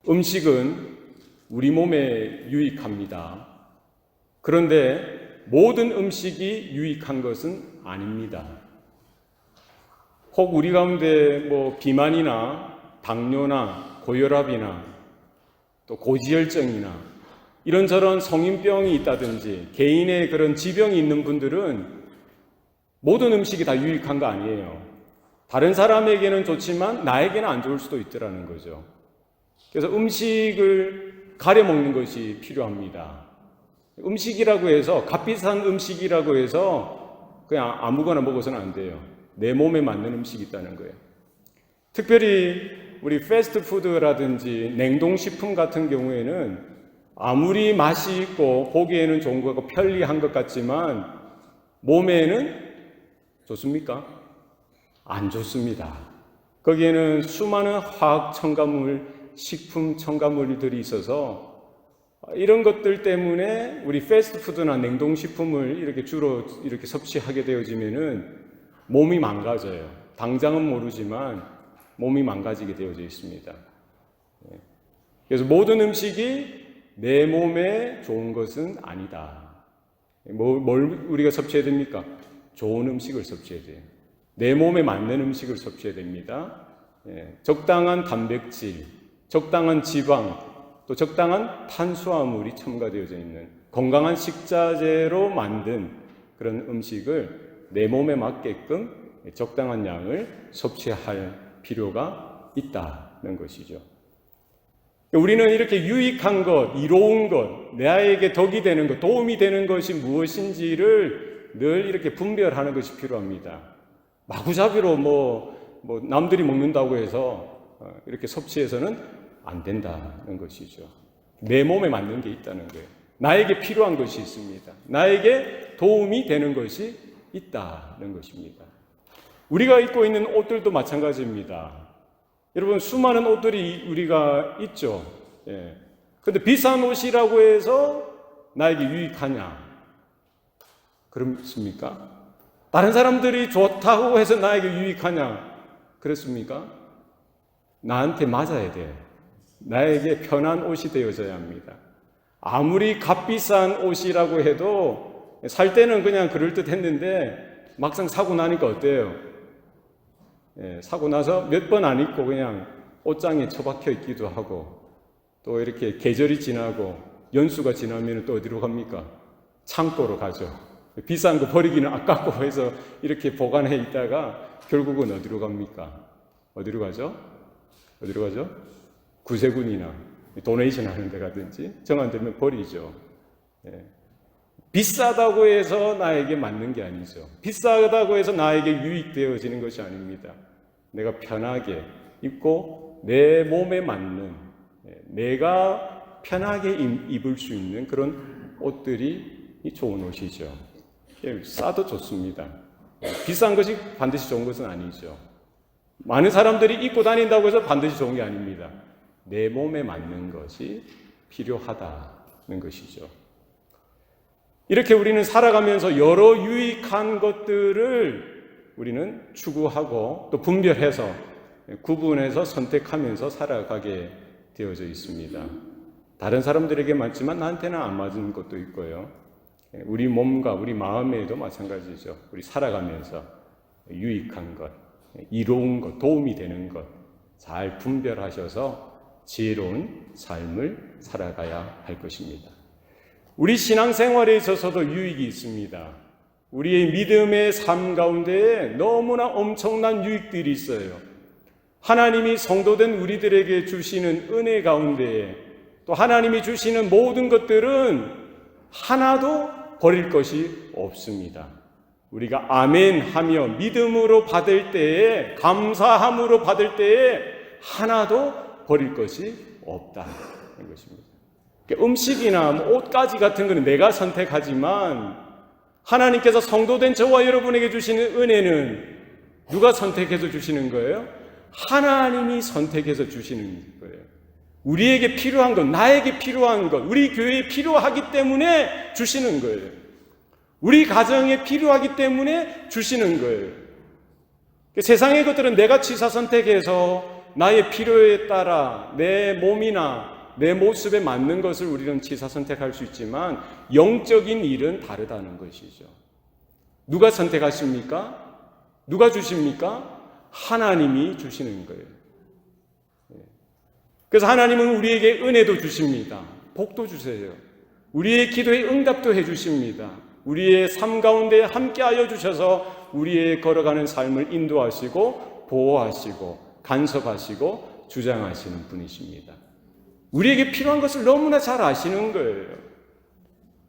음식은 우리 몸에 유익합니다. 그런데 모든 음식이 유익한 것은 아닙니다. 혹 우리 가운데 비만이나 당뇨나 고혈압이나 또 고지혈증이나 이런저런 성인병이 있다든지 개인의 그런 지병이 있는 분들은 모든 음식이 다 유익한 거 아니에요. 다른 사람에게는 좋지만 나에게는 안 좋을 수도 있더라는 거죠. 그래서 음식을 가려 먹는 것이 필요합니다. 음식이라고 해서 값비싼 음식이라고 해서 그냥 아무거나 먹어서는 안 돼요. 내 몸에 맞는 음식이 있다는 거예요. 특별히 우리 패스트푸드라든지 냉동식품 같은 경우에는 아무리 맛이 있고 보기에는 좋은 거고 편리한 것 같지만 몸에는 좋습니까? 안 좋습니다. 거기에는 수많은 화학 첨가물, 식품 첨가물들이 있어서 이런 것들 때문에 우리 패스트푸드나 냉동식품을 이렇게 주로 이렇게 섭취하게 되어지면은 몸이 망가져요. 당장은 모르지만 몸이 망가지게 되어져 있습니다. 그래서 모든 음식이 내 몸에 좋은 것은 아니다. 뭘 우리가 섭취해야 됩니까? 좋은 음식을 섭취해야 돼요. 내 몸에 맞는 음식을 섭취해야 됩니다. 적당한 단백질, 적당한 지방, 또 적당한 탄수화물이 첨가되어져 있는 건강한 식자재로 만든 그런 음식을 내 몸에 맞게끔 적당한 양을 섭취할 필요가 있다는 것이죠. 우리는 이렇게 유익한 것, 이로운 것, 나에게 덕이 되는 것, 도움이 되는 것이 무엇인지를 늘 이렇게 분별하는 것이 필요합니다. 마구잡이로 남들이 먹는다고 해서 이렇게 섭취해서는 안 된다는 것이죠. 내 몸에 맞는 게 있다는 거예요. 나에게 필요한 것이 있습니다. 나에게 도움이 되는 것이 있다는 것입니다. 우리가 입고 있는 옷들도 마찬가지입니다. 여러분, 수많은 옷들이 우리가 있죠. 그런데 비싼 옷이라고 해서 나에게 유익하냐? 그렇습니까? 다른 사람들이 좋다고 해서 나에게 유익하냐? 그렇습니까? 나한테 맞아야 돼요. 나에게 편한 옷이 되어져야 합니다. 아무리 값비싼 옷이라고 해도 살 때는 그냥 그럴듯했는데 막상 사고 나니까 어때요? 사고 나서 몇 번 안 입고 그냥 옷장에 처박혀 있기도 하고 또 이렇게 계절이 지나고 연수가 지나면 또 어디로 갑니까? 창고로 가죠. 비싼 거 버리기는 아깝고 해서 이렇게 보관해 있다가 결국은 어디로 갑니까? 어디로 가죠? 어디로 가죠? 구세군이나 도네이션 하는 데 가든지 정 안 되면 버리죠. 비싸다고 해서 나에게 맞는 게 아니죠. 비싸다고 해서 나에게 유익되어지는 것이 아닙니다. 내가 편하게 입고 내 몸에 맞는, 내가 편하게 입을 수 있는 그런 옷들이 좋은 옷이죠. 싸도 좋습니다. 비싼 것이 반드시 좋은 것은 아니죠. 많은 사람들이 입고 다닌다고 해서 반드시 좋은 게 아닙니다. 내 몸에 맞는 것이 필요하다는 것이죠. 이렇게 우리는 살아가면서 여러 유익한 것들을 우리는 추구하고 또 분별해서 구분해서 선택하면서 살아가게 되어져 있습니다. 다른 사람들에게 맞지만 나한테는 안 맞는 것도 있고요. 우리 몸과 우리 마음에도 마찬가지죠. 우리 살아가면서 유익한 것, 이로운 것, 도움이 되는 것 잘 분별하셔서 지혜로운 삶을 살아가야 할 것입니다. 우리 신앙생활에 있어서도 유익이 있습니다. 우리의 믿음의 삶 가운데에 너무나 엄청난 유익들이 있어요. 하나님이 성도된 우리들에게 주시는 은혜 가운데에 또 하나님이 주시는 모든 것들은 하나도 버릴 것이 없습니다. 우리가 아멘 하며 믿음으로 받을 때에, 감사함으로 받을 때에 하나도 버릴 것이 없다는 것입니다. 음식이나 옷가지 같은 것은 내가 선택하지만 하나님께서 성도된 저와 여러분에게 주시는 은혜는 누가 선택해서 주시는 거예요? 하나님이 선택해서 주시는 거예요. 우리에게 필요한 것, 나에게 필요한 것, 우리 교회에 필요하기 때문에 주시는 거예요. 우리 가정에 필요하기 때문에 주시는 거예요. 세상의 것들은 내가 취사 선택해서 나의 필요에 따라 내 몸이나 내 모습에 맞는 것을 우리는 취사 선택할 수 있지만 영적인 일은 다르다는 것이죠. 누가 선택하십니까? 누가 주십니까? 하나님이 주시는 거예요. 그래서 하나님은 우리에게 은혜도 주십니다. 복도 주세요. 우리의 기도에 응답도 해주십니다. 우리의 삶 가운데 함께하여 주셔서 우리의 걸어가는 삶을 인도하시고 보호하시고 간섭하시고 주장하시는 분이십니다. 우리에게 필요한 것을 너무나 잘 아시는 거예요.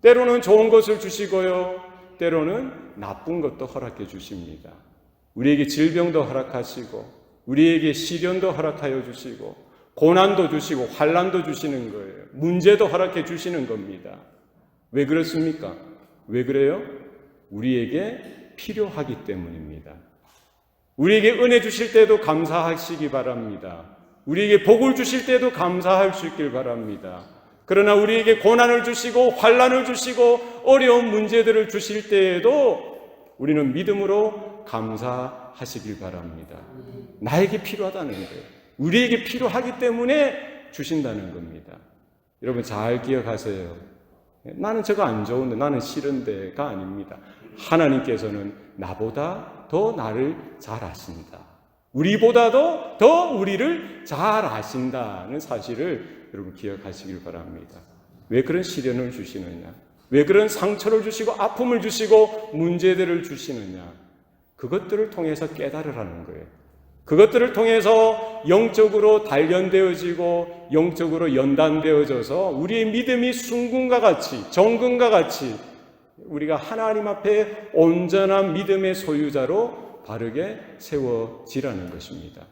때로는 좋은 것을 주시고요, 때로는 나쁜 것도 허락해 주십니다. 우리에게 질병도 허락하시고 우리에게 시련도 허락하여 주시고 고난도 주시고 환난도 주시는 거예요. 문제도 허락해 주시는 겁니다. 왜 그렇습니까? 왜 그래요? 우리에게 필요하기 때문입니다. 우리에게 은혜 주실 때도 감사하시기 바랍니다. 우리에게 복을 주실 때도 감사할 수 있길 바랍니다. 그러나 우리에게 고난을 주시고 환난을 주시고 어려운 문제들을 주실 때에도 우리는 믿음으로 감사하시길 바랍니다. 나에게 필요하다는 거예요. 우리에게 필요하기 때문에 주신다는 겁니다. 여러분 잘 기억하세요. 나는 저거 안 좋은데, 나는 싫은데가 아닙니다. 하나님께서는 나보다 더 나를 잘 아신다. 우리보다도 더 우리를 잘 아신다는 사실을 여러분 기억하시길 바랍니다. 왜 그런 시련을 주시느냐? 왜 그런 상처를 주시고 아픔을 주시고 문제들을 주시느냐? 그것들을 통해서 깨달으라는 거예요. 그것들을 통해서 영적으로 단련되어지고 영적으로 연단되어져서 우리의 믿음이 순금과 같이, 정금과 같이 우리가 하나님 앞에 온전한 믿음의 소유자로 바르게 세워지라는 것입니다.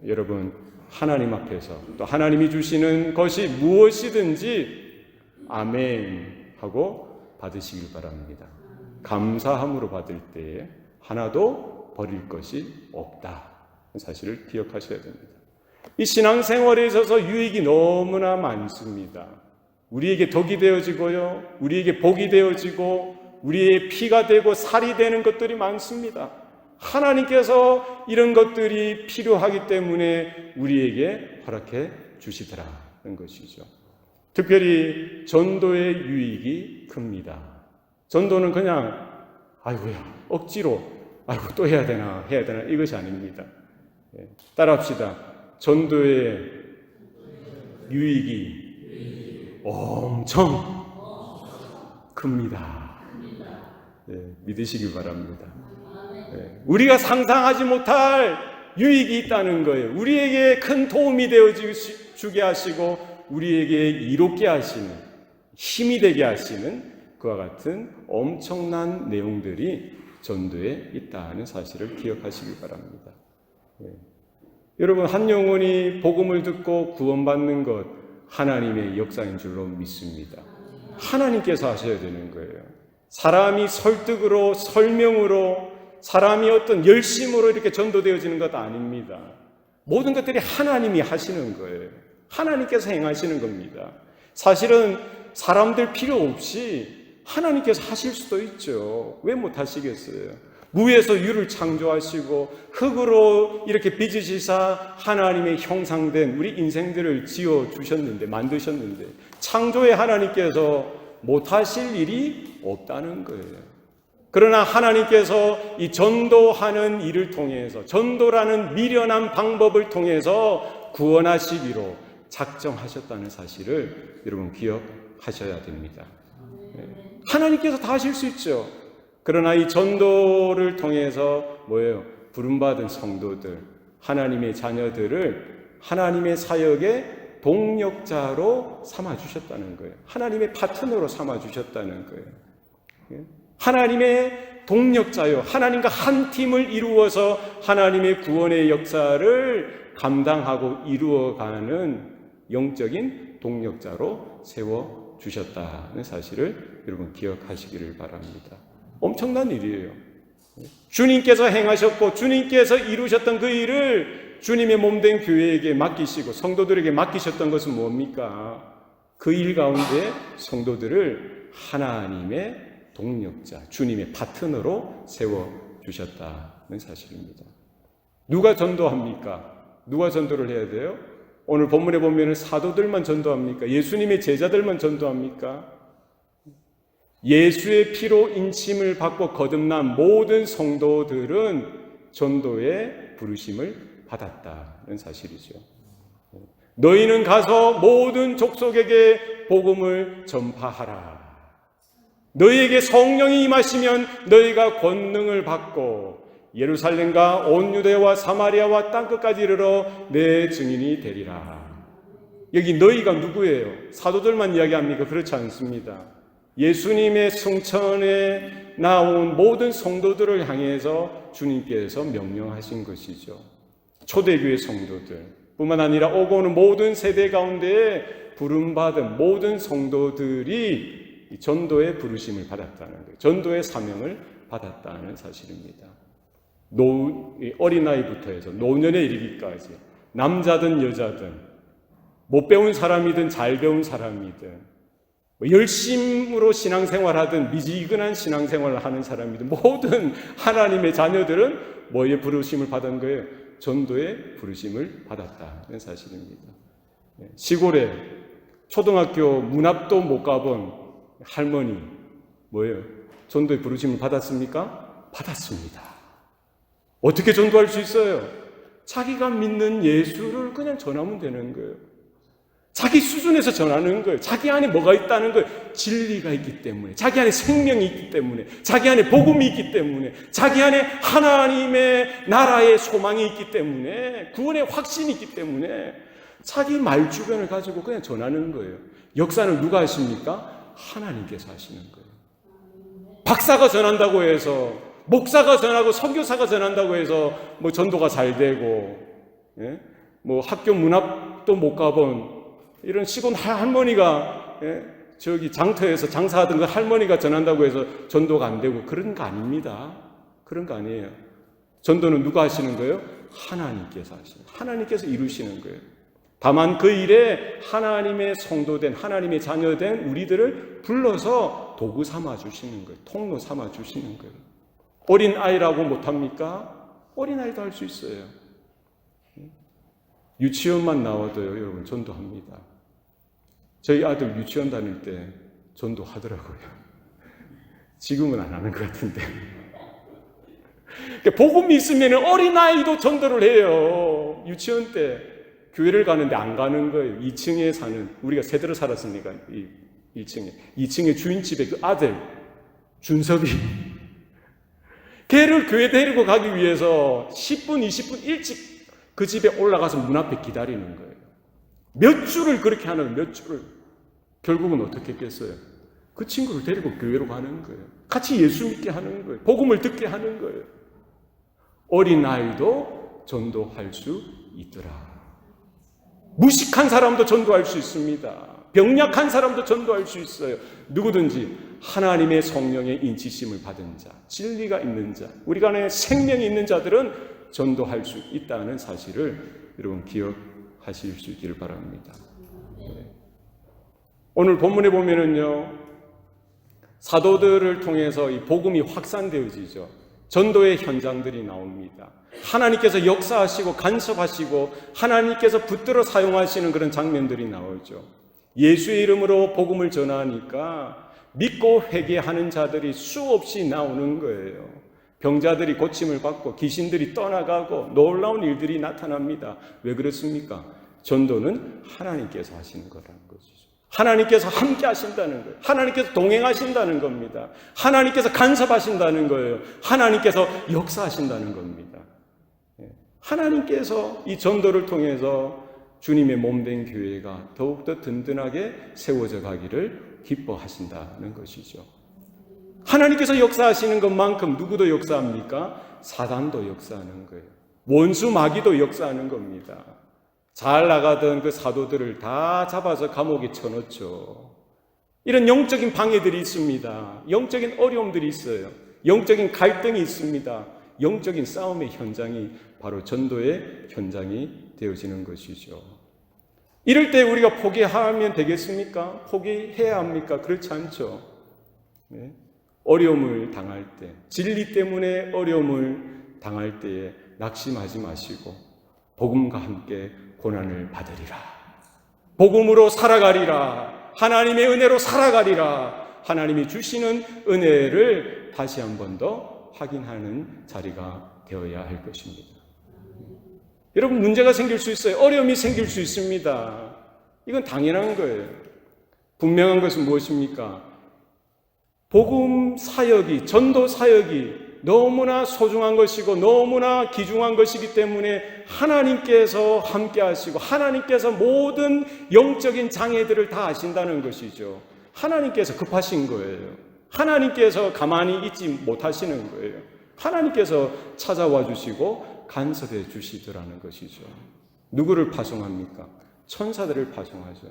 여러분, 하나님 앞에서 또 하나님이 주시는 것이 무엇이든지 아멘 하고 받으시길 바랍니다. 감사함으로 받을 때에 하나도 버릴 것이 없다. 사실을 기억하셔야 됩니다. 이 신앙생활에 있어서 유익이 너무나 많습니다. 우리에게 덕이 되어지고요, 우리에게 복이 되어지고 우리의 피가 되고 살이 되는 것들이 많습니다. 하나님께서 이런 것들이 필요하기 때문에 우리에게 허락해 주시더라는 것이죠. 특별히 전도의 유익이 큽니다. 전도는 그냥 아이고야 억지로 아이고 또 해야 되나 이것이 아닙니다. 따라합시다. 전도의 유익이 엄청 큽니다. 믿으시길 바랍니다. 우리가 상상하지 못할 유익이 있다는 거예요. 우리에게 큰 도움이 되어주게 하시고 우리에게 이롭게 하시는, 힘이 되게 하시는 그와 같은 엄청난 내용들이 전도에 있다는 사실을 기억하시길 바랍니다. 여러분, 한 영혼이 복음을 듣고 구원받는 것 하나님의 역사인 줄로 믿습니다. 하나님께서 하셔야 되는 거예요. 사람이 설득으로, 설명으로, 사람이 어떤 열심으로 이렇게 전도되어지는 것 아닙니다. 모든 것들이 하나님이 하시는 거예요. 하나님께서 행하시는 겁니다. 사실은 사람들 필요 없이 하나님께서 하실 수도 있죠. 왜 못 하시겠어요? 무에서 유를 창조하시고 흙으로 이렇게 빚으시사 하나님의 형상된 우리 인생들을 지어주셨는데, 만드셨는데 창조의 하나님께서 못하실 일이 없다는 거예요. 그러나 하나님께서 이 전도하는 일을 통해서, 전도라는 미련한 방법을 통해서 구원하시기로 작정하셨다는 사실을 여러분 기억하셔야 됩니다. 하나님께서 다 하실 수 있죠. 그러나 이 전도를 통해서 뭐예요? 부름받은 성도들, 하나님의 자녀들을 하나님의 사역의 동력자로 삼아주셨다는 거예요. 하나님의 파트너로 삼아주셨다는 거예요. 하나님의 동력자요. 하나님과 한 팀을 이루어서 하나님의 구원의 역사를 감당하고 이루어가는 영적인 동력자로 세워주셨다는 사실을 여러분 기억하시기를 바랍니다. 엄청난 일이에요. 주님께서 행하셨고 주님께서 이루셨던 그 일을 주님의 몸된 교회에게 맡기시고 성도들에게 맡기셨던 것은 뭡니까? 그 일 가운데 성도들을 하나님의 동력자, 주님의 파트너로 세워주셨다는 사실입니다. 누가 전도합니까? 누가 전도를 해야 돼요? 오늘 본문에 보면 사도들만 전도합니까? 예수님의 제자들만 전도합니까? 예수의 피로 인침을 받고 거듭난 모든 성도들은 전도의 부르심을 받았다는 사실이죠. 너희는 가서 모든 족속에게 복음을 전파하라. 너희에게 성령이 임하시면 너희가 권능을 받고 예루살렘과 온 유대와 사마리아와 땅끝까지 이르러 내 증인이 되리라. 여기 너희가 누구예요? 사도들만 이야기합니까? 그렇지 않습니다. 예수님의 성천에 나온 모든 성도들을 향해서 주님께서 명령하신 것이죠. 초대교회 성도들 뿐만 아니라 오고 오는 모든 세대 가운데에 부름받은 모든 성도들이 전도의 부르심을 받았다는 거예요. 전도의 사명을 받았다는 사실입니다. 어린아이부터 해서 노년에 이르기까지 남자든 여자든 못 배운 사람이든 잘 배운 사람이든 열심으로 신앙생활하든 미지근한 신앙생활을 하는 사람이든 모든 하나님의 자녀들은 뭐의 부르심을 받은 거예요? 전도의 부르심을 받았다는 사실입니다. 시골에 초등학교 문 앞도 못 가본 할머니 뭐예요? 전도의 부르심을 받았습니까? 받았습니다. 어떻게 전도할 수 있어요? 자기가 믿는 예수를 그냥 전하면 되는 거예요. 자기 수준에서 전하는 거예요. 자기 안에 뭐가 있다는 거예요. 진리가 있기 때문에, 자기 안에 생명이 있기 때문에, 자기 안에 복음이 있기 때문에, 자기 안에 하나님의 나라의 소망이 있기 때문에, 구원의 확신이 있기 때문에 자기 말주변을 가지고 그냥 전하는 거예요. 역사는 누가 하십니까? 하나님께서 하시는 거예요. 박사가 전한다고 해서, 목사가 전하고 선교사가 전한다고 해서 뭐 전도가 잘 되고, 뭐 학교 문 앞도 못 가본 이런 시골 할머니가 저기 장터에서 장사하던 그 할머니가 전한다고 해서 전도가 안 되고 그런 거 아닙니다. 그런 거 아니에요. 전도는 누가 하시는 거예요? 하나님께서 하시는 거예요. 하나님께서 이루시는 거예요. 다만 그 일에 하나님의 성도된, 하나님의 자녀된 우리들을 불러서 도구 삼아 주시는 거예요. 통로 삼아 주시는 거예요. 어린 아이라고 못합니까? 어린 아이도 할 수 있어요. 유치원만 나와도요, 여러분, 전도합니다. 저희 아들 유치원 다닐 때 전도하더라고요. 지금은 안 하는 것 같은데. 복음이 있으면 어린아이도 전도를 해요. 유치원 때 교회를 가는데 안 가는 거예요. 2층에 사는, 우리가 세대로 살았으니까, 2층에 주인집에 그 아들, 준섭이. 걔를 교회 데리고 가기 위해서 10분, 20분 일찍 그 집에 올라가서 문 앞에 기다리는 거예요. 몇 주를 그렇게 하는, 몇 주를. 결국은 어떻게 했겠어요? 그 친구를 데리고 교회로 가는 거예요. 같이 예수 믿게 하는 거예요. 복음을 듣게 하는 거예요. 어린아이도 전도할 수 있더라. 무식한 사람도 전도할 수 있습니다. 병약한 사람도 전도할 수 있어요. 누구든지 하나님의 성령의 인치심을 받은 자, 진리가 있는 자, 우리 안에 생명이 있는 자들은 전도할 수 있다는 사실을 여러분 기억하실 수 있기를 바랍니다. 오늘 본문에 보면은요, 사도들을 통해서 이 복음이 확산되어지죠. 전도의 현장들이 나옵니다. 하나님께서 역사하시고 간섭하시고 하나님께서 붙들어 사용하시는 그런 장면들이 나오죠. 예수의 이름으로 복음을 전하니까 믿고 회개하는 자들이 수없이 나오는 거예요. 병자들이 고침을 받고 귀신들이 떠나가고 놀라운 일들이 나타납니다. 왜 그렇습니까? 전도는 하나님께서 하시는 거라는 것이죠. 하나님께서 함께 하신다는 거예요. 하나님께서 동행하신다는 겁니다. 하나님께서 간섭하신다는 거예요. 하나님께서 역사하신다는 겁니다. 하나님께서 이 전도를 통해서 주님의 몸된 교회가 더욱더 든든하게 세워져 가기를 기뻐하신다는 것이죠. 하나님께서 역사하시는 것만큼 누구도 역사합니까? 사단도 역사하는 거예요. 원수 마귀도 역사하는 겁니다. 잘 나가던 그 사도들을 다 잡아서 감옥에 쳐넣죠. 이런 영적인 방해들이 있습니다. 영적인 어려움들이 있어요. 영적인 갈등이 있습니다. 영적인 싸움의 현장이 바로 전도의 현장이 되어지는 것이죠. 이럴 때 우리가 포기하면 되겠습니까? 포기해야 합니까? 그렇지 않죠. 네. 어려움을 당할 때, 진리 때문에 어려움을 당할 때에 낙심하지 마시고 복음과 함께 고난을 받으리라. 복음으로 살아가리라. 하나님의 은혜로 살아가리라. 하나님이 주시는 은혜를 다시 한 번 더 확인하는 자리가 되어야 할 것입니다. 여러분, 문제가 생길 수 있어요. 어려움이 생길 수 있습니다. 이건 당연한 거예요. 분명한 것은 무엇입니까? 복음 사역이, 전도 사역이 너무나 소중한 것이고 너무나 귀중한 것이기 때문에 하나님께서 함께 하시고 하나님께서 모든 영적인 장애들을 다 아신다는 것이죠. 하나님께서 급하신 거예요. 하나님께서 가만히 있지 못하시는 거예요. 하나님께서 찾아와 주시고 간섭해 주시더라는 것이죠. 누구를 파송합니까? 천사들을 파송하죠.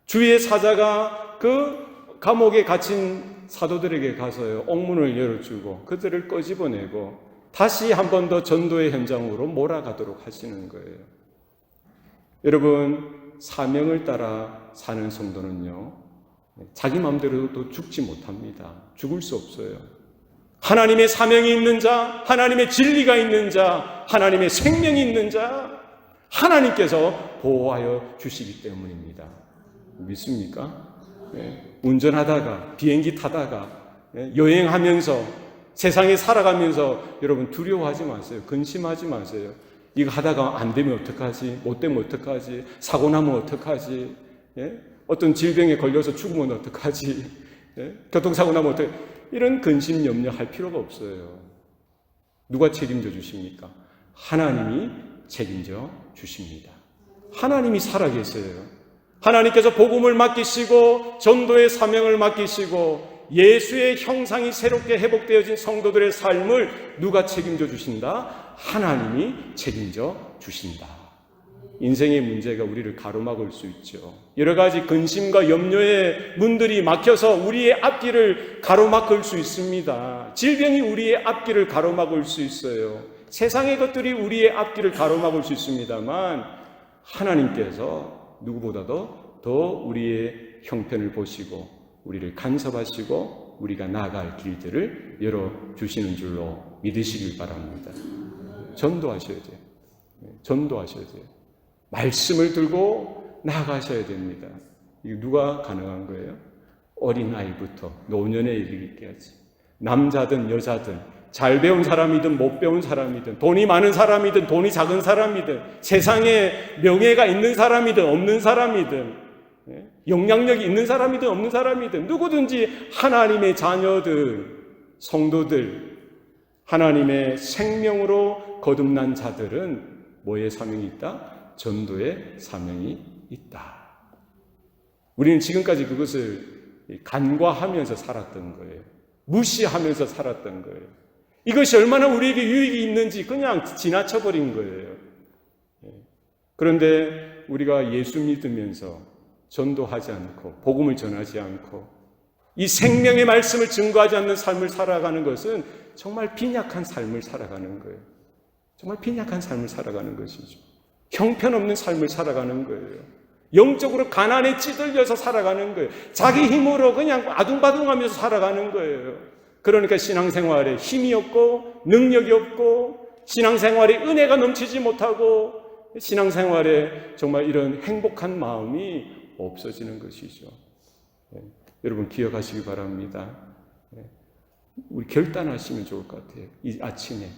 주의 사자가 그 감옥에 갇힌 사도들에게 가서요, 옥문을 열어주고 그들을 끄집어내고 다시 한 번 더 전도의 현장으로 몰아가도록 하시는 거예요. 여러분, 사명을 따라 사는 성도는요, 자기 마음대로도 죽지 못합니다. 죽을 수 없어요. 하나님의 사명이 있는 자, 하나님의 진리가 있는 자, 하나님의 생명이 있는 자, 하나님께서 보호하여 주시기 때문입니다. 믿습니까? 운전하다가, 비행기 타다가, 여행하면서, 세상에 살아가면서 여러분 두려워하지 마세요. 근심하지 마세요. 이거 하다가 안 되면 어떡하지? 못 되면 어떡하지? 사고 나면 어떡하지? 어떤 질병에 걸려서 죽으면 어떡하지? 교통사고 나면 어떡하지? 이런 근심 염려할 필요가 없어요. 누가 책임져 주십니까? 하나님이 책임져 주십니다. 하나님이 살아계세요. 하나님께서 복음을 맡기시고 전도의 사명을 맡기시고 예수의 형상이 새롭게 회복되어진 성도들의 삶을 누가 책임져 주신다? 하나님이 책임져 주신다. 인생의 문제가 우리를 가로막을 수 있죠. 여러 가지 근심과 염려의 문들이 막혀서 우리의 앞길을 가로막을 수 있습니다. 질병이 우리의 앞길을 가로막을 수 있어요. 세상의 것들이 우리의 앞길을 가로막을 수 있습니다만 하나님께서 누구보다도 더 우리의 형편을 보시고 우리를 간섭하시고 우리가 나아갈 길들을 열어주시는 줄로 믿으시길 바랍니다. 전도하셔야 돼요. 전도하셔야 돼요. 말씀을 들고 나아가셔야 됩니다. 이거 누가 가능한 거예요? 어린아이부터 노년에 이르기까지 남자든 여자든 잘 배운 사람이든 못 배운 사람이든 돈이 많은 사람이든 돈이 작은 사람이든 세상에 명예가 있는 사람이든 없는 사람이든 영향력이 있는 사람이든 없는 사람이든 누구든지 하나님의 자녀들, 성도들, 하나님의 생명으로 거듭난 자들은 뭐의 사명이 있다? 전도의 사명이 있다. 우리는 지금까지 그것을 간과하면서 살았던 거예요. 무시하면서 살았던 거예요. 이것이 얼마나 우리에게 유익이 있는지 그냥 지나쳐버린 거예요. 그런데 우리가 예수 믿으면서 전도하지 않고 복음을 전하지 않고 이 생명의 말씀을 증거하지 않는 삶을 살아가는 것은 정말 빈약한 삶을 살아가는 거예요. 정말 빈약한 삶을 살아가는 것이죠. 형편없는 삶을 살아가는 거예요. 영적으로 가난에 찌들려서 살아가는 거예요. 자기 힘으로 그냥 아둥바둥하면서 살아가는 거예요. 그러니까 신앙생활에 힘이 없고 능력이 없고 신앙생활에 은혜가 넘치지 못하고 신앙생활에 정말 이런 행복한 마음이 없어지는 것이죠. 여러분 기억하시기 바랍니다. 우리 결단하시면 좋을 것 같아요. 이 아침에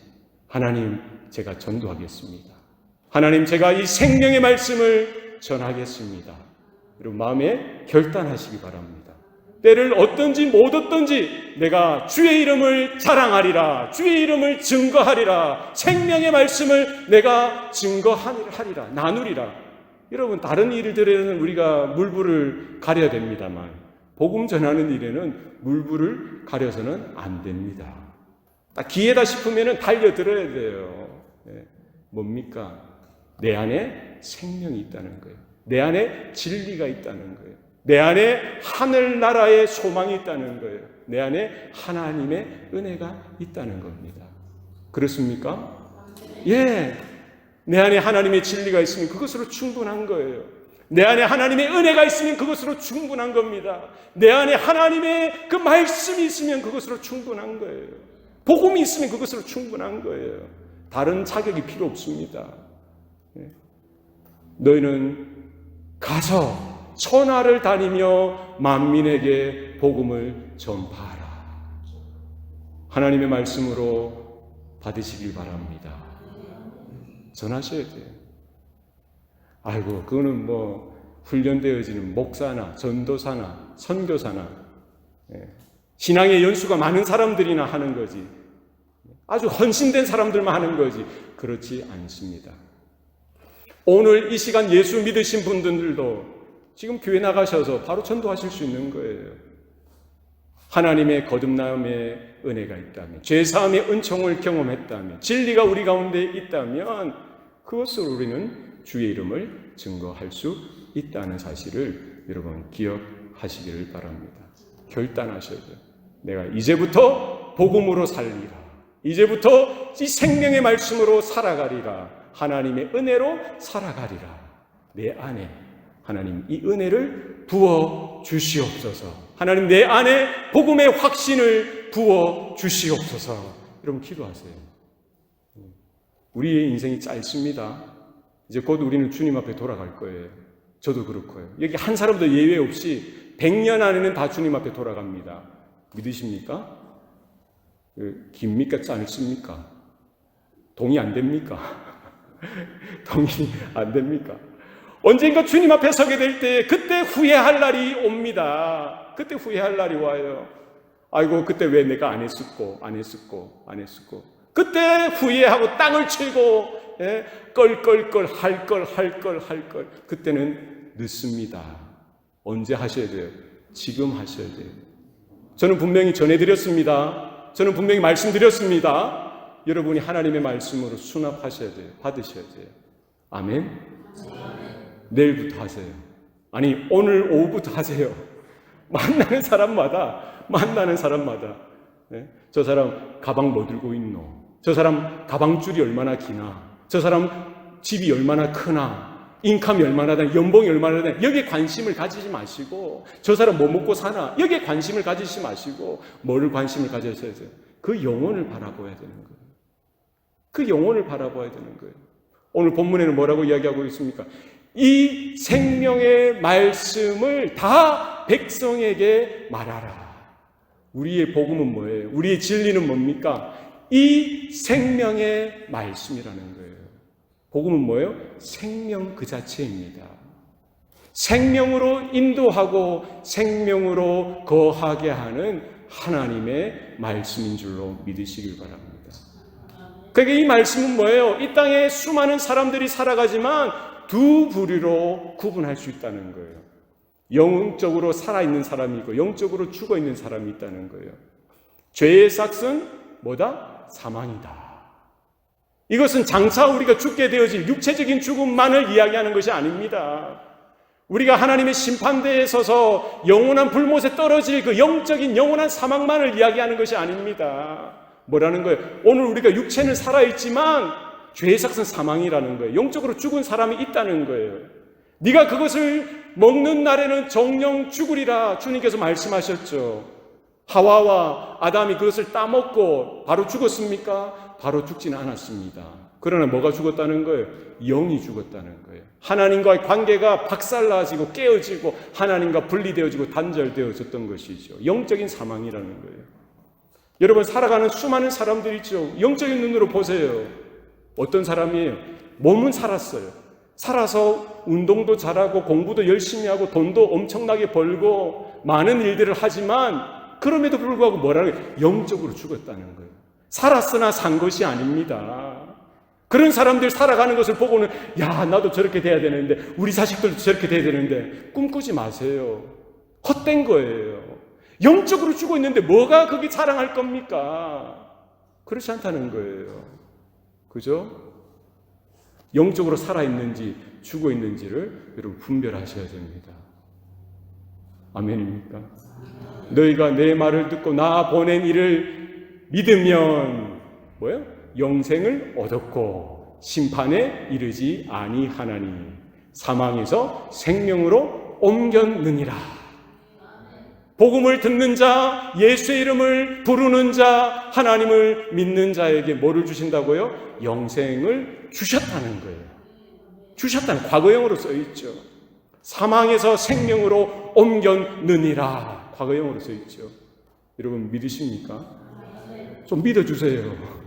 하나님 제가 전도하겠습니다. 하나님 제가 이 생명의 말씀을 전하겠습니다. 여러분 마음에 결단하시기 바랍니다. 때를 얻든지 못 얻든지 내가 주의 이름을 자랑하리라. 주의 이름을 증거하리라. 생명의 말씀을 내가 증거하리라. 나누리라. 여러분 다른 일들에는 우리가 물불을 가려야 됩니다만 복음 전하는 일에는 물불을 가려서는 안 됩니다. 딱 기회다 싶으면 달려들어야 돼요. 뭡니까? 내 안에 생명이 있다는 거예요. 내 안에 진리가 있다는 거예요. 내 안에 하늘나라의 소망이 있다는 거예요. 내 안에 하나님의 은혜가 있다는 겁니다. 그렇습니까? 예. 내 안에 하나님의 진리가 있으면 그것으로 충분한 거예요. 내 안에 하나님의 은혜가 있으면 그것으로 충분한 겁니다. 내 안에 하나님의 그 말씀이 있으면 그것으로 충분한 거예요. 복음이 있으면 그것으로 충분한 거예요. 다른 자격이 필요 없습니다. 너희는 가서 천하를 다니며 만민에게 복음을 전파하라. 하나님의 말씀으로 받으시길 바랍니다. 전하셔야 돼요. 아이고, 그거는 훈련되어지는 목사나 전도사나 선교사나 신앙의 연수가 많은 사람들이나 하는 거지, 아주 헌신된 사람들만 하는 거지, 그렇지 않습니다. 오늘 이 시간 예수 믿으신 분들도 지금 교회 나가셔서 바로 전도하실 수 있는 거예요. 하나님의 거듭남의 은혜가 있다면, 죄사함의 은총을 경험했다면, 진리가 우리 가운데 있다면 그것으로 우리는 주의 이름을 증거할 수 있다는 사실을 여러분 기억하시기를 바랍니다. 결단하셔야 돼요. 내가 이제부터 복음으로 살리라. 이제부터 이 생명의 말씀으로 살아가리라. 하나님의 은혜로 살아가리라. 내 안에 하나님 이 은혜를 부어 주시옵소서. 하나님 내 안에 복음의 확신을 부어 주시옵소서. 여러분 기도하세요. 우리의 인생이 짧습니다. 이제 곧 우리는 주님 앞에 돌아갈 거예요. 저도 그렇고요. 여기 한 사람도 예외 없이 100년 안에는 다 주님 앞에 돌아갑니다. 믿으십니까? 깁니까? 짧습니까? 동의 안 됩니까? 동의 안 됩니까? 언젠가 주님 앞에 서게 될 때 그때 후회할 날이 옵니다. 그때 후회할 날이 와요. 아이고 그때 왜 내가 안 했었고 그때 후회하고 땅을 치고 껄껄껄 할 걸 그때는 늦습니다. 언제 하셔야 돼요? 지금 하셔야 돼요. 저는 분명히 전해드렸습니다. 저는 분명히 말씀드렸습니다. 여러분이 하나님의 말씀으로 수납하셔야 돼요. 받으셔야 돼요. 아멘? 내일부터 하세요. 아니 오늘 오후부터 하세요. 만나는 사람마다 저 사람 가방 뭐 들고 있노? 저 사람 가방줄이 얼마나 기나? 저 사람 집이 얼마나 크나? 인컴이 얼마나 되나? 연봉이 얼마나 되나? 여기에 관심을 가지지 마시고 저 사람 뭐 먹고 사나? 여기에 관심을 가지지 마시고 뭐를 관심을 가져야 돼요? 그 영혼을 바라봐야 되는 거예요. 그 영혼을 바라봐야 되는 거예요. 오늘 본문에는 뭐라고 이야기하고 있습니까? 이 생명의 말씀을 다 백성에게 말하라. 우리의 복음은 뭐예요? 우리의 진리는 뭡니까? 이 생명의 말씀이라는 거예요. 복음은 뭐예요? 생명 그 자체입니다. 생명으로 인도하고 생명으로 거하게 하는 하나님의 말씀인 줄로 믿으시길 바랍니다. 그게 이 말씀은 뭐예요? 이 땅에 수많은 사람들이 살아가지만 두 부류로 구분할 수 있다는 거예요. 영적으로 살아있는 사람이 있고 영적으로 죽어있는 사람이 있다는 거예요. 죄의 삭은 뭐다? 사망이다. 이것은 장차 우리가 죽게 되어질 육체적인 죽음만을 이야기하는 것이 아닙니다. 우리가 하나님의 심판대에 서서 영원한 불못에 떨어질 그 영적인 영원한 사망만을 이야기하는 것이 아닙니다. 뭐라는 거예요? 오늘 우리가 육체는 살아있지만 죄의 삭은 사망이라는 거예요. 영적으로 죽은 사람이 있다는 거예요. 네가 그것을 먹는 날에는 정령 죽으리라 주님께서 말씀하셨죠. 하와와 아담이 그것을 따먹고 바로 죽었습니까? 바로 죽지는 않았습니다. 그러나 뭐가 죽었다는 거예요? 영이 죽었다는 거예요. 하나님과의 관계가 박살나지고 깨어지고 하나님과 분리되어지고 단절되어졌던 것이죠. 영적인 사망이라는 거예요. 여러분 살아가는 수많은 사람들이 있죠. 영적인 눈으로 보세요. 어떤 사람이에요? 몸은 살았어요. 살아서 운동도 잘하고 공부도 열심히 하고 돈도 엄청나게 벌고 많은 일들을 하지만 그럼에도 불구하고 뭐라고 해요? 영적으로 죽었다는 거예요. 살았으나 산 것이 아닙니다. 그런 사람들 살아가는 것을 보고는 야 나도 저렇게 돼야 되는데 우리 자식들도 저렇게 돼야 되는데 꿈꾸지 마세요. 헛된 거예요. 영적으로 죽어 있는데 뭐가 그게 자랑할 겁니까? 그렇지 않다는 거예요. 그죠? 영적으로 살아있는지 죽어 있는지를 여러분 분별하셔야 됩니다. 아멘입니까? 너희가 내 말을 듣고 나 보낸 이를 믿으면 뭐예요? 영생을 얻었고 심판에 이르지 아니하나니 사망에서 생명으로 옮겼느니라. 복음을 듣는 자, 예수의 이름을 부르는 자, 하나님을 믿는 자에게 뭐를 주신다고요? 영생을 주셨다는 거예요. 주셨다는 과거형으로 써 있죠. 사망에서 생명으로 옮겼느니라 과거형으로 써 있죠. 여러분 믿으십니까? 좀 믿어주세요.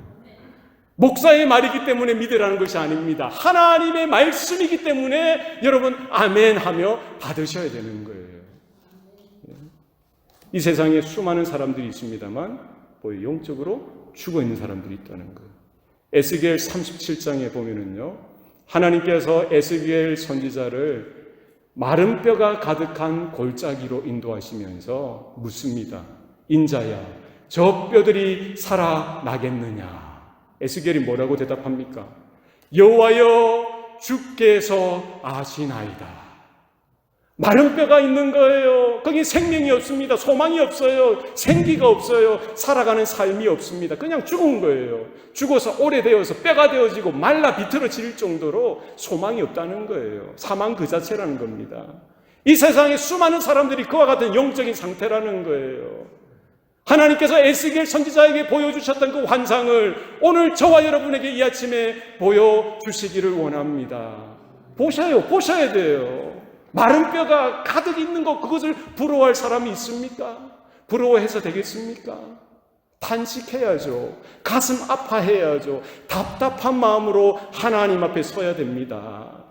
목사의 말이기 때문에 믿으라는 것이 아닙니다. 하나님의 말씀이기 때문에 여러분 아멘 하며 받으셔야 되는 거예요. 이 세상에 수많은 사람들이 있습니다만 영적으로 죽어있는 사람들이 있다는 거예요. 에스겔 37장에 보면은요, 하나님께서 에스겔 선지자를 마른 뼈가 가득한 골짜기로 인도하시면서 묻습니다. 인자야, 저 뼈들이 살아나겠느냐? 에스겔이 뭐라고 대답합니까? 여호와여, 주께서 아시나이다. 마른 뼈가 있는 거예요. 거기 생명이 없습니다. 소망이 없어요. 생기가 없어요. 살아가는 삶이 없습니다. 그냥 죽은 거예요. 죽어서 오래되어서 뼈가 되어지고 말라 비틀어질 정도로 소망이 없다는 거예요. 사망 그 자체라는 겁니다. 이 세상에 수많은 사람들이 그와 같은 영적인 상태라는 거예요. 하나님께서 에스겔 선지자에게 보여주셨던 그 환상을 오늘 저와 여러분에게 이 아침에 보여주시기를 원합니다. 보셔야 돼요. 마른 뼈가 가득 있는 것, 그것을 부러워할 사람이 있습니까? 부러워해서 되겠습니까? 탄식해야죠. 가슴 아파해야죠. 답답한 마음으로 하나님 앞에 서야 됩니다.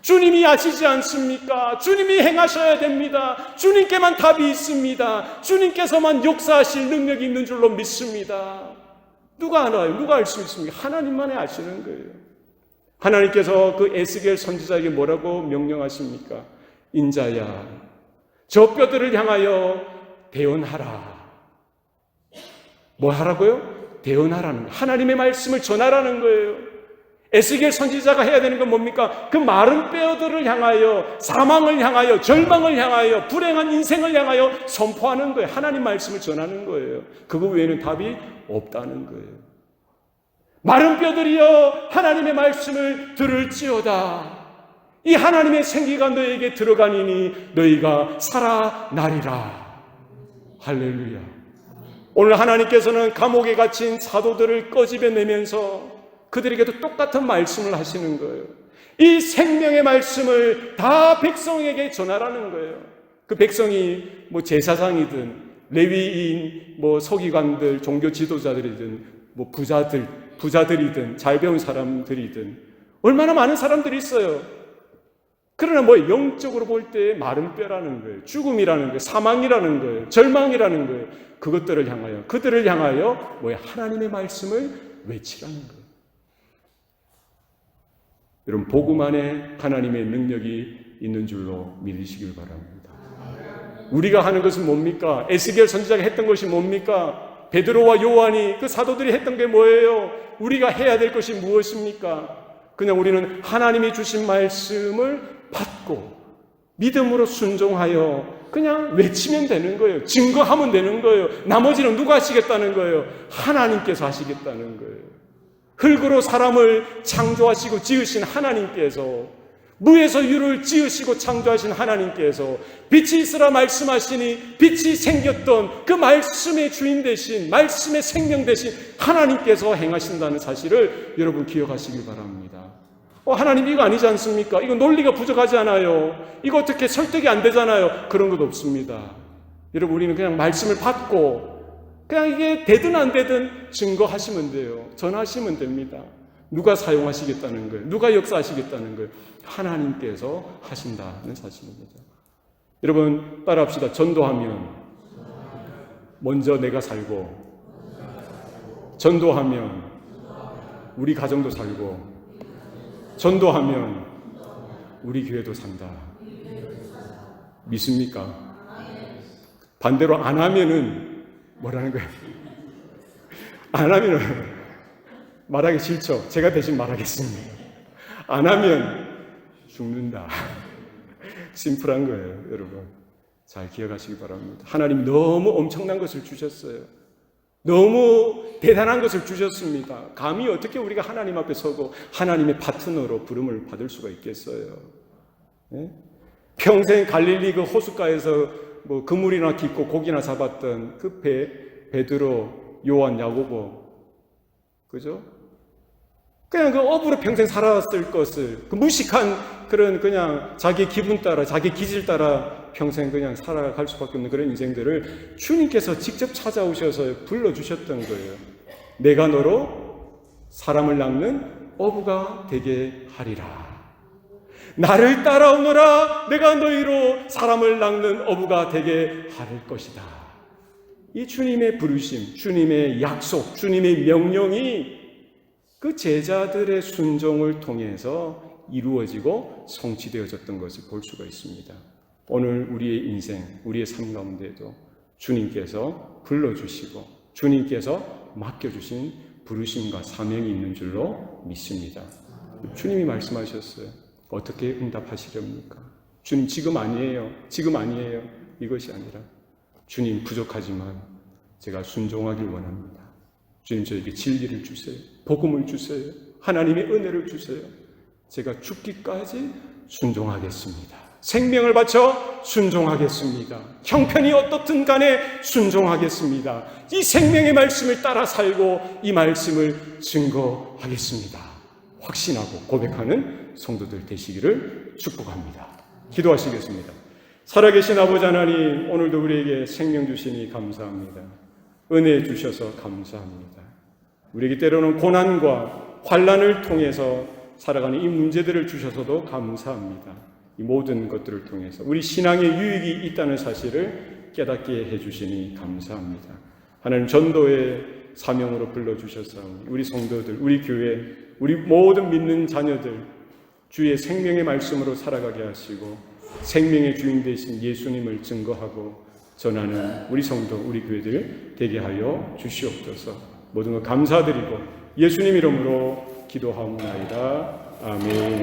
주님이 아시지 않습니까? 주님이 행하셔야 됩니다. 주님께만 답이 있습니다. 주님께서만 역사하실 능력이 있는 줄로 믿습니다. 누가 알아요? 누가 알 수 있습니까? 하나님만이 아시는 거예요. 하나님께서 그 에스겔 선지자에게 뭐라고 명령하십니까? 인자야, 저 뼈들을 향하여 대언하라. 뭐 하라고요? 대언하라는 거예요. 하나님의 말씀을 전하라는 거예요. 에스겔 선지자가 해야 되는 건 뭡니까? 그 마른 뼈들을 향하여, 사망을 향하여, 절망을 향하여, 불행한 인생을 향하여 선포하는 거예요. 하나님 말씀을 전하는 거예요. 그거 외에는 답이 없다는 거예요. 마른 뼈들이여, 하나님의 말씀을 들을지어다. 이 하나님의 생기가 너에게 들어가니니 너희가 살아나리라. 할렐루야. 오늘 하나님께서는 감옥에 갇힌 사도들을 꺼집어내면서 그들에게도 똑같은 말씀을 하시는 거예요. 이 생명의 말씀을 다 백성에게 전하라는 거예요. 그 백성이 제사장이든 레위인, 서기관들, 종교 지도자들이든 부자들이든 잘 배운 사람들이든 얼마나 많은 사람들이 있어요. 그러나 영적으로 볼 때 마른 뼈라는 거예요. 죽음이라는 거예요. 사망이라는 거예요. 절망이라는 거예요. 그들을 향하여 하나님의 말씀을 외치라는 거예요. 여러분, 복음 안에 하나님의 능력이 있는 줄로 믿으시길 바랍니다. 우리가 하는 것은 뭡니까? 에스겔 선지자가 했던 것이 뭡니까? 베드로와 요한이, 그 사도들이 했던 게 뭐예요? 우리가 해야 될 것이 무엇입니까? 그냥 우리는 하나님이 주신 말씀을 받고 믿음으로 순종하여 그냥 외치면 되는 거예요. 증거하면 되는 거예요. 나머지는 누가 하시겠다는 거예요? 하나님께서 하시겠다는 거예요. 흙으로 사람을 창조하시고 지으신 하나님께서, 무에서 유를 지으시고 창조하신 하나님께서 빛이 있으라 말씀하시니 빛이 생겼던 그 말씀의 주인 되신, 말씀의 생명 되신 하나님께서 행하신다는 사실을 여러분 기억하시길 바랍니다. 하나님 이거 아니지 않습니까? 이거 논리가 부족하지 않아요? 이거 어떻게 설득이 안 되잖아요? 그런 것 없습니다. 여러분, 우리는 그냥 말씀을 받고 그냥 이게 되든 안 되든 증거하시면 돼요. 전하시면 됩니다. 누가 사용하시겠다는 거예요? 누가 역사하시겠다는 거예요? 하나님께서 하신다는 사실입니다. 여러분, 따라합시다. 전도하면 먼저 내가 살고, 전도하면 우리 가정도 살고, 전도하면 우리 교회도 산다. 믿습니까? 반대로 안 하면은 뭐라는 거예요? 안 하면은 말하기 싫죠. 제가 대신 말하겠습니다. 안 하면 죽는다. 심플한 거예요, 여러분. 잘 기억하시기 바랍니다. 하나님 너무 엄청난 것을 주셨어요. 너무 대단한 것을 주셨습니다. 감히 어떻게 우리가 하나님 앞에 서고 하나님의 파트너로 부름을 받을 수가 있겠어요? 네? 평생 갈릴리 그 호숫가에서 그물이나 깃고 고기나 잡았던 그 베드로, 요한, 야고보, 그죠? 그냥 그 업으로 평생 살았을 것을, 그 무식한 그런 그냥 자기 기분 따라, 자기 기질 따라 평생 그냥 살아갈 수밖에 없는 그런 인생들을 주님께서 직접 찾아오셔서 불러주셨던 거예요. 내가 너로 사람을 낚는 어부가 되게 하리라. 나를 따라오너라. 내가 너희로 사람을 낚는 어부가 되게 할 것이다. 이 주님의 부르심, 주님의 약속, 주님의 명령이 그 제자들의 순종을 통해서 이루어지고 성취되어졌던 것을 볼 수가 있습니다. 오늘 우리의 인생, 우리의 삶 가운데도 주님께서 불러주시고 주님께서 맡겨주신 부르심과 사명이 있는 줄로 믿습니다. 주님이 말씀하셨어요. 어떻게 응답하시렵니까? 주님 지금 아니에요. 지금 아니에요. 이것이 아니라 주님 부족하지만 제가 순종하길 원합니다. 주님 저에게 진리를 주세요. 복음을 주세요. 하나님의 은혜를 주세요. 제가 죽기까지 순종하겠습니다. 생명을 바쳐 순종하겠습니다. 형편이 어떻든 간에 순종하겠습니다. 이 생명의 말씀을 따라 살고 이 말씀을 증거하겠습니다. 확신하고 고백하는 성도들 되시기를 축복합니다. 기도하시겠습니다. 살아계신 아버지 하나님, 오늘도 우리에게 생명 주시니 감사합니다. 은혜 주셔서 감사합니다. 우리에게 때로는 고난과 환난을 통해서 살아가는 이 문제들을 주셔서도 감사합니다. 이 모든 것들을 통해서 우리 신앙의 유익이 있다는 사실을 깨닫게 해주시니 감사합니다. 하나님 전도의 사명으로 불러주셨사오니 우리 성도들, 우리 교회, 우리 모든 믿는 자녀들 주의 생명의 말씀으로 살아가게 하시고 생명의 주인 되신 예수님을 증거하고 전하는 우리 성도, 우리 교회들 되게 하여 주시옵소서. 모든 것 감사드리고 예수님 이름으로 기도하옵나이다. 아멘.